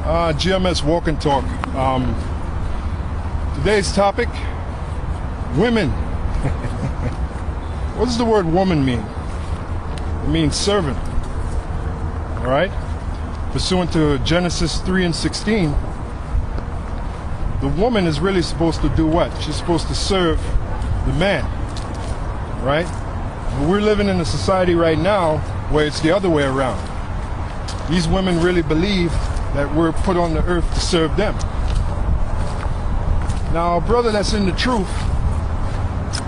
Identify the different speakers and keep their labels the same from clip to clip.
Speaker 1: GMS Walk and Talk. Today's topic, women. What does the word woman mean? It means servant. All right? Pursuant to Genesis 3:16, the woman is really supposed to do what? She's supposed to serve the man. Right? But we're living in a society right now where it's the other way around. These women really believe that we're put on the earth to serve them. Now, a brother that's in the truth,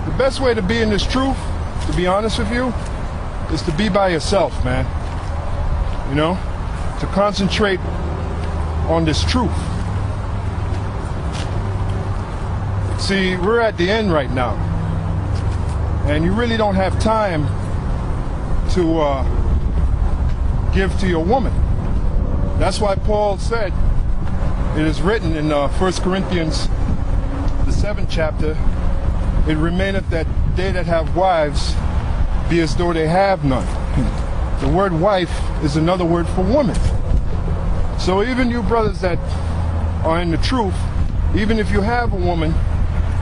Speaker 1: the best way to be in this truth, to be honest with you, is to be by yourself, man. You know? To concentrate on this truth. See, we're at the end right now. And you really don't have time to give to your woman. That's why Paul said, it is written in 1 Corinthians, the 7th chapter, it remaineth that they that have wives be as though they have none. The word wife is another word for woman. So even you brothers that are in the truth, even if you have a woman,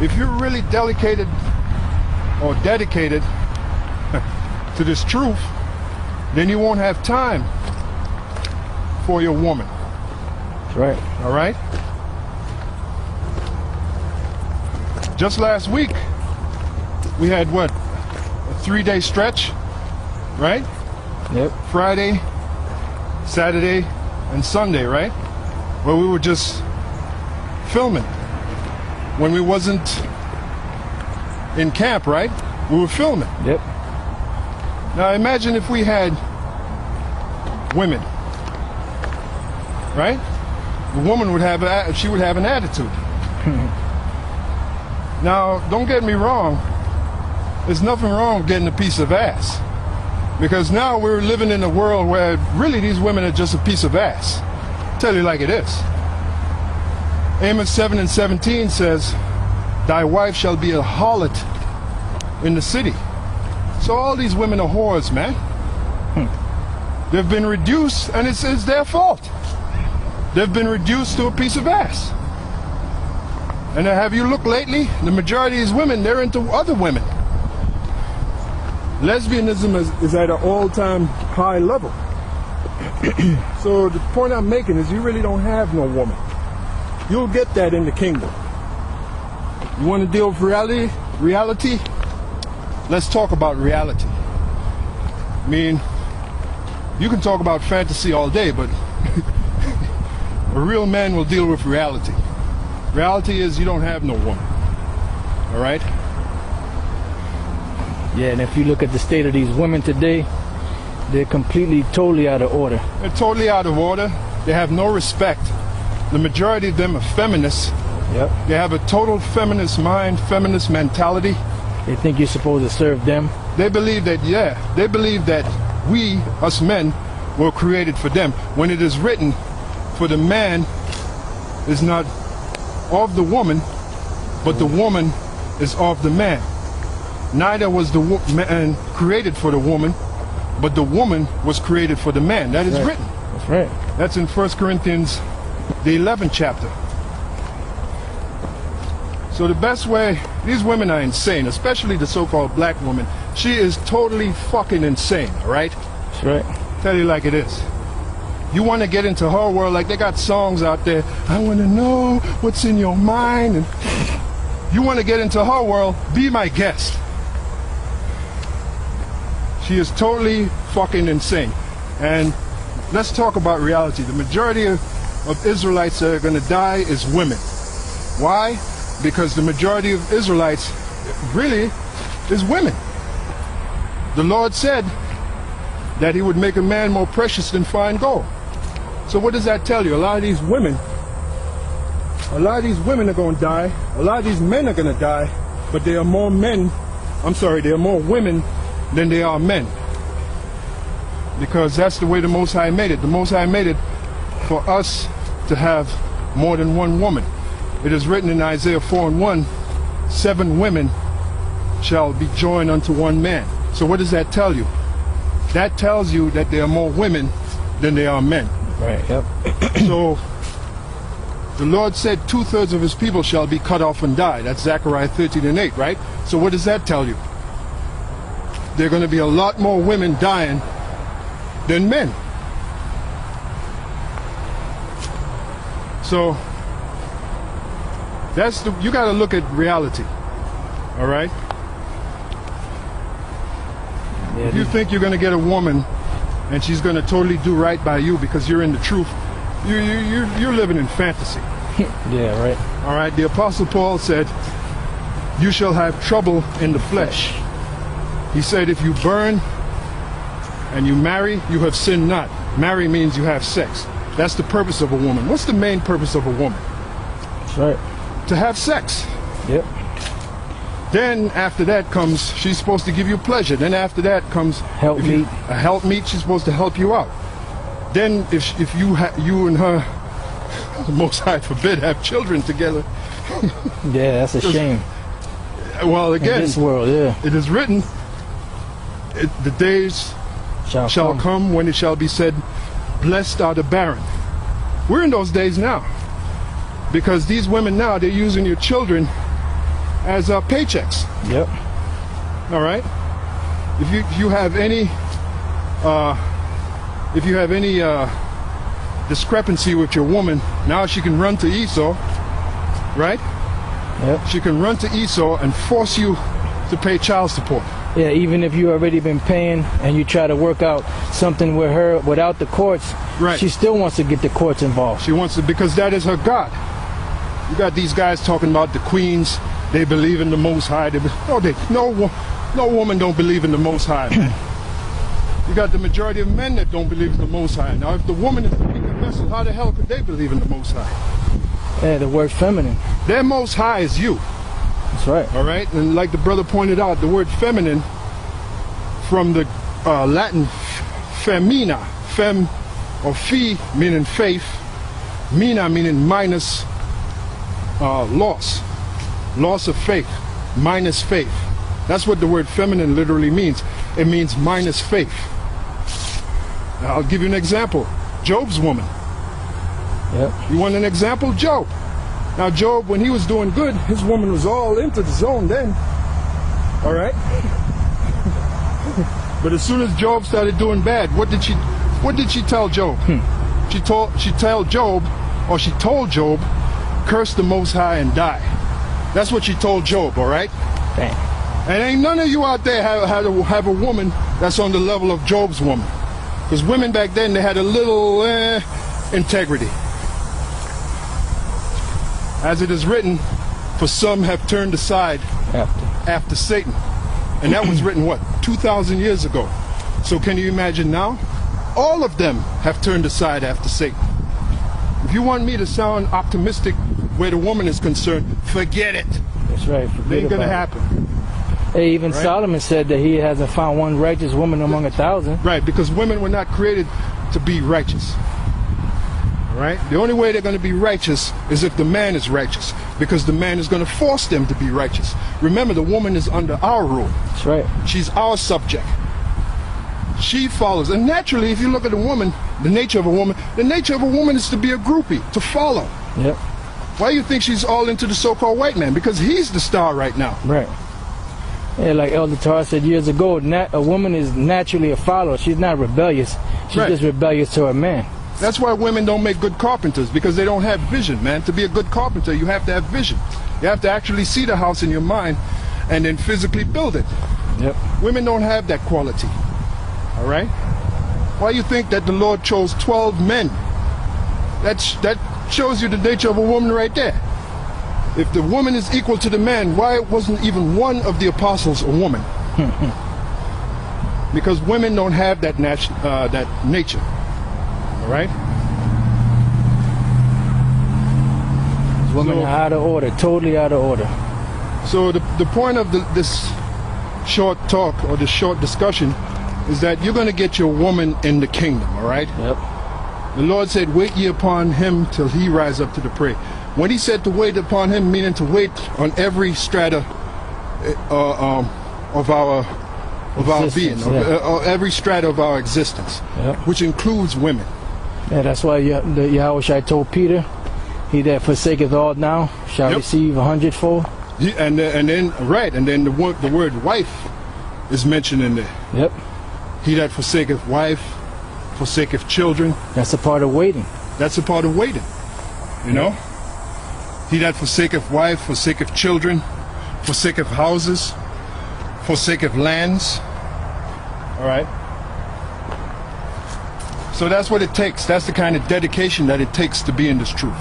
Speaker 1: if you're really dedicated to this truth, then you won't have time for your woman.
Speaker 2: That's right.
Speaker 1: All right? Just last week, we had what? A 3-day stretch, right?
Speaker 2: Yep.
Speaker 1: Friday, Saturday, and Sunday, right? Where we were just filming. When we wasn't in camp, right? We were filming.
Speaker 2: Yep.
Speaker 1: Now imagine if we had women, right? The woman would have an attitude. Now, don't get me wrong. There's nothing wrong with getting a piece of ass. Because now we're living in a world where really these women are just a piece of ass. Tell you like it is. Amos 7:17 says, thy wife shall be a harlot in the city. So all these women are whores, man. They've been reduced, and it's their fault. They've been reduced to a piece of ass. And have you looked lately? The majority of these women, they're into other women. Lesbianism is at an all-time high level. So the point I'm making is you really don't have no woman. You'll get that in the kingdom. You want to deal with reality? Let's talk about reality. I mean, you can talk about fantasy all day, but a real man will deal with reality. Reality is you don't have no woman. All right?
Speaker 2: Yeah, and if you look at the state of these women today, they're totally out of order.
Speaker 1: They're totally out of order. They have no respect. The majority of them are feminists.
Speaker 2: Yep.
Speaker 1: They have a total feminist mind, feminist mentality.
Speaker 2: They think you're supposed to serve them.
Speaker 1: They believe that, they believe that we, us men, were created for them. When it is written, for the man is not of the woman, but the woman is of the man. Neither was the man created for the woman, but the woman was created for the man. That is written.
Speaker 2: That's right.
Speaker 1: That's in 1 Corinthians, the 11th chapter. So the best way, these women are insane, especially the so-called black woman. She is totally fucking insane, all right?
Speaker 2: That's right.
Speaker 1: Tell you like it is. You want to get into her world, like they got songs out there, I want to know what's in your mind. And you want to get into her world, be my guest. She is totally fucking insane. And let's talk about reality. The majority of Israelites that are going to die is women. Why? Because the majority of Israelites really is women. The Lord said that he would make a man more precious than fine gold. So what does that tell you? A lot of these women are going to die. A lot of these men are going to die, but there are more women than there are men. Because that's the way the Most High made it. The Most High made it for us to have more than one woman. It is written in Isaiah 4:1, 7 women shall be joined unto one man. So what does that tell you? That tells you that there are more women than there are men.
Speaker 2: Right, yep.
Speaker 1: So The Lord said 2/3 of his people shall be cut off and die. That's Zechariah 13:8, right? So what does that tell you? There are going to be a lot more women dying than men. So you got to look at reality. All right?
Speaker 2: Yeah,
Speaker 1: if you think you're going to get a woman and she's going to totally do right by you because you're in the truth, you're living in fantasy.
Speaker 2: Yeah, right.
Speaker 1: All right? The Apostle Paul said, you shall have trouble in the flesh. He said, if you burn and you marry, you have sinned not. Marry means you have sex. That's the purpose of a woman. What's the main purpose of a woman?
Speaker 2: That's right.
Speaker 1: To have sex.
Speaker 2: Yep.
Speaker 1: Then after that comes, she's supposed to give you pleasure. Then after that comes
Speaker 2: Helpmeet.
Speaker 1: A helpmeet. She's supposed to help you out. Then if you and her, the Most High forbid, have children together.
Speaker 2: Yeah, that's a shame.
Speaker 1: Well, again,
Speaker 2: in this world, yeah,
Speaker 1: it is written, the days shall come when it shall be said, blessed are the barren. We're in those days now. Because these women now, they're using your children as paychecks.
Speaker 2: Yep.
Speaker 1: All right. If you have any discrepancy with your woman, now she can run to Esau, right?
Speaker 2: Yep.
Speaker 1: She can run to Esau and force you to pay child support.
Speaker 2: Yeah, even if you already been paying and you try to work out something with her without the courts,
Speaker 1: right,
Speaker 2: she still wants to get the courts involved.
Speaker 1: She wants to, because that is her God. You got these guys talking about the queens. They believe in the Most High. No woman don't believe in the Most High, man. You got the majority of men that don't believe in the Most High. Now, if the woman is the weaker vessel, how the hell could they believe in the Most High?
Speaker 2: Yeah, the word feminine.
Speaker 1: Their Most High is you.
Speaker 2: That's right.
Speaker 1: All right? And like the brother pointed out, the word feminine from the Latin femina, fem or fi meaning faith, mina meaning minus loss of faith, minus faith. That's what the word feminine literally means. It means minus faith. Now, I'll give you an example. Job's woman.
Speaker 2: Yep.
Speaker 1: You want an example? Job. Now, Job, when he was doing good, his woman was all into the zone then. All right? But as soon as Job started doing bad, what did she tell Job? She told Job, curse the Most High and die. That's what she told Job, all right?
Speaker 2: Dang.
Speaker 1: And ain't none of you out there have a woman that's on the level of Job's woman. Because women back then, they had a little integrity. As it is written, for some have turned aside after Satan. And that was written, what, 2,000 years ago. So can you imagine now? All of them have turned aside after Satan. If you want me to sound optimistic where the woman is concerned, forget it.
Speaker 2: That's right.
Speaker 1: It ain't going to happen.
Speaker 2: Hey, even right? Solomon said that he hasn't found one righteous woman among 1,000.
Speaker 1: Right, because women were not created to be righteous. Right? The only way they're going to be righteous is if the man is righteous, because the man is going to force them to be righteous. Remember, the woman is under our rule.
Speaker 2: That's right.
Speaker 1: She's our subject. She follows. And naturally, if you look at a woman, the nature of a woman is to be a groupie, to follow.
Speaker 2: Yep.
Speaker 1: Why do you think she's all into the so-called white man? Because he's the star right now.
Speaker 2: Right. Yeah, like Elder Tar said years ago, a woman is naturally a follower. She's not rebellious. She's just rebellious to her man.
Speaker 1: That's why women don't make good carpenters, because they don't have vision, man. To be a good carpenter, you have to have vision. You have to actually see the house in your mind and then physically build it.
Speaker 2: Yep.
Speaker 1: Women don't have that quality. All right? Why do you think that the Lord chose 12 men? That shows you the nature of a woman right there. If the woman is equal to the man, why wasn't even one of the apostles a woman? Because women don't have that nature. All right?
Speaker 2: Women are out of order, totally out of order.
Speaker 1: So the point of this short talk or this short discussion is that you're going to get your woman in the kingdom, all right?
Speaker 2: Yep.
Speaker 1: The Lord said, wait ye upon him till he rise up to the prey. When he said to wait upon him, meaning to wait on every strata of our being, every strata of our existence, which includes women.
Speaker 2: Yeah, that's why the Yahushua told Peter, He that forsaketh all now shall
Speaker 1: Yep.
Speaker 2: receive 100-fold.
Speaker 1: And then the word wife is mentioned in there.
Speaker 2: Yep.
Speaker 1: He that forsaketh wife, forsaketh children.
Speaker 2: That's a part of waiting.
Speaker 1: That's a part of waiting. You know? He that forsaketh wife, forsaketh children, forsaketh houses, forsaketh lands. All right? So that's what it takes. That's the kind of dedication that it takes to be in this truth.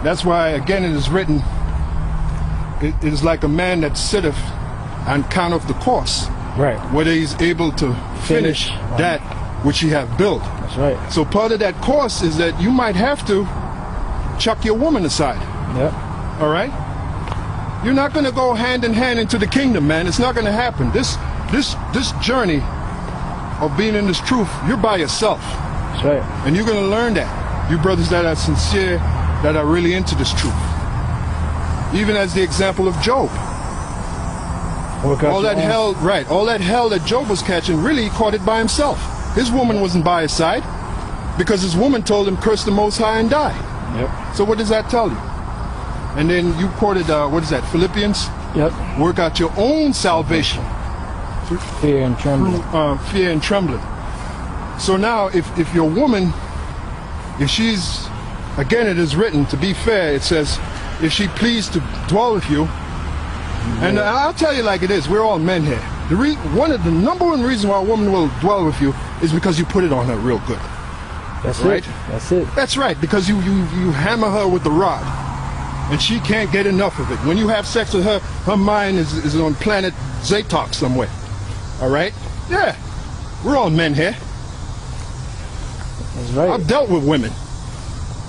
Speaker 1: That's why, again, it is written, it is like a man that sitteth and counteth the cost,
Speaker 2: Right.
Speaker 1: whether he's able to finish that which he hath built.
Speaker 2: That's right.
Speaker 1: So part of that course is that you might have to chuck your woman aside.
Speaker 2: Yep.
Speaker 1: All right? You're not going to go hand in hand into the kingdom, man. It's not going to happen. This journey of being in this truth, you're by yourself.
Speaker 2: That's right.
Speaker 1: And you're going to learn that. You brothers that are sincere, that are really into this truth. Even as the example of Job.
Speaker 2: Work out
Speaker 1: All
Speaker 2: your
Speaker 1: that
Speaker 2: own-
Speaker 1: hell, right, all that hell that Job was catching, really he caught it by himself. His woman wasn't by his side because his woman told him, curse the Most High and die.
Speaker 2: Yep.
Speaker 1: So what does that tell you? And then you quoted, what is that, Philippians?
Speaker 2: Yep.
Speaker 1: Work out your own salvation.
Speaker 2: Fear and trembling.
Speaker 1: Fear and trembling. So now, if your woman, if she's, again it is written, to be fair, it says, if she pleased to dwell with you, and I'll tell you like it is, we're all men here. One of the number one reasons why a woman will dwell with you is because you put it on her real good.
Speaker 2: That's
Speaker 1: Right.
Speaker 2: it. That's it.
Speaker 1: That's right, because you hammer her with the rod, and she can't get enough of it. When you have sex with her, her mind is on planet Zatok somewhere. All right? Yeah, we're all men here.
Speaker 2: That's right.
Speaker 1: I've dealt with women,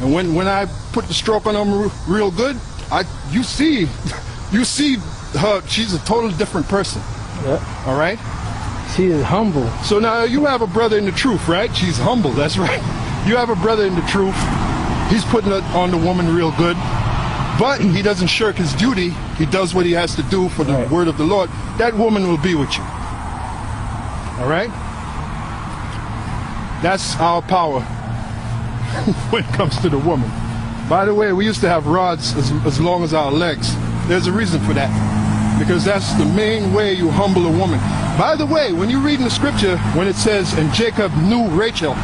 Speaker 1: and when I put the stroke on them real good, you see her. She's a totally different person.
Speaker 2: Yep.
Speaker 1: All right.
Speaker 2: She is humble.
Speaker 1: So now you have a brother in the truth, right? She's humble. That's right. You have a brother in the truth. He's putting it on the woman real good, but he doesn't shirk his duty. He does what he has to do for the
Speaker 2: Right.
Speaker 1: word of the Lord. That woman will be with you. All right? That's our power when it comes to the woman. By the way, we used to have rods as long as our legs. There's a reason for that, because that's the main way you humble a woman. By the way, when you read in the scripture, when it says, and Jacob knew Rachel,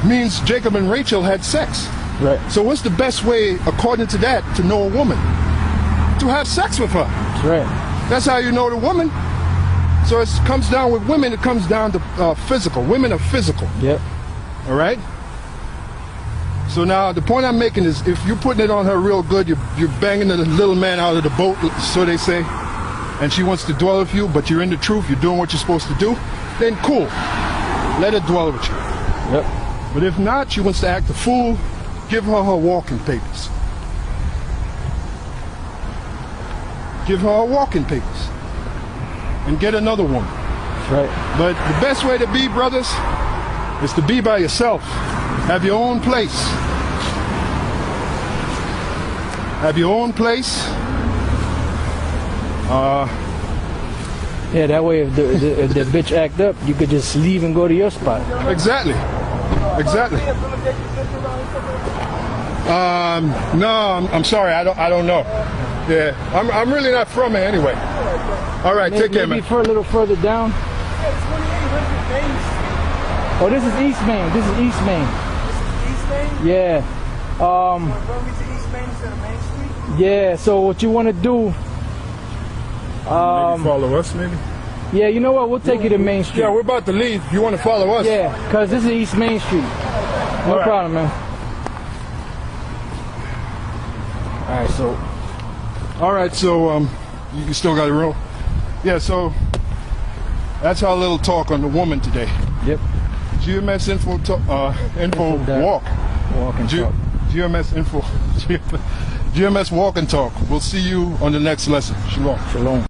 Speaker 1: means Jacob and Rachel had sex.
Speaker 2: Right.
Speaker 1: So what's the best way, according to that, to know a woman? To have sex with her.
Speaker 2: That's right.
Speaker 1: That's how you know the woman. So it comes down with women, it comes down to physical. Women are physical.
Speaker 2: Yep.
Speaker 1: All right? So now the point I'm making is, if you're putting it on her real good, you're banging the little man out of the boat, so they say, and she wants to dwell with you, but you're in the truth, you're doing what you're supposed to do, then cool. Let her dwell with you.
Speaker 2: Yep.
Speaker 1: But if not, she wants to act a fool, give her her walking papers. Give her her walking papers. And get another woman.
Speaker 2: That's right.
Speaker 1: But the best way to be, brothers, is to be by yourself. Have your own place. Have your own place.
Speaker 2: Yeah, that way if the bitch act up, you could just leave and go to your spot.
Speaker 1: Exactly. Exactly. No, I'm sorry. I don't know. Yeah, I'm really not from here anyway. All right, take care, man.
Speaker 2: Maybe for a little further down. Oh, this is East Main. This is East Main.
Speaker 3: East Main?
Speaker 2: Yeah.
Speaker 3: Run me to East Main instead of Main Street?
Speaker 2: Yeah. So what you want to do?
Speaker 1: Maybe follow us, maybe.
Speaker 2: Yeah. You know what? We'll take you to Main Street.
Speaker 1: Yeah, we're about to leave. You want to follow us?
Speaker 2: Yeah, cause this is East Main Street. No
Speaker 1: right.
Speaker 2: problem, man. All right. So.
Speaker 1: All right, so you still got a roll? Yeah, so that's our little talk on the woman today.
Speaker 2: Yep.
Speaker 1: GMS info walk.
Speaker 2: Walk and talk.
Speaker 1: GMS info. GMS walk and talk. We'll see you on the next lesson. Shalom.
Speaker 2: Shalom.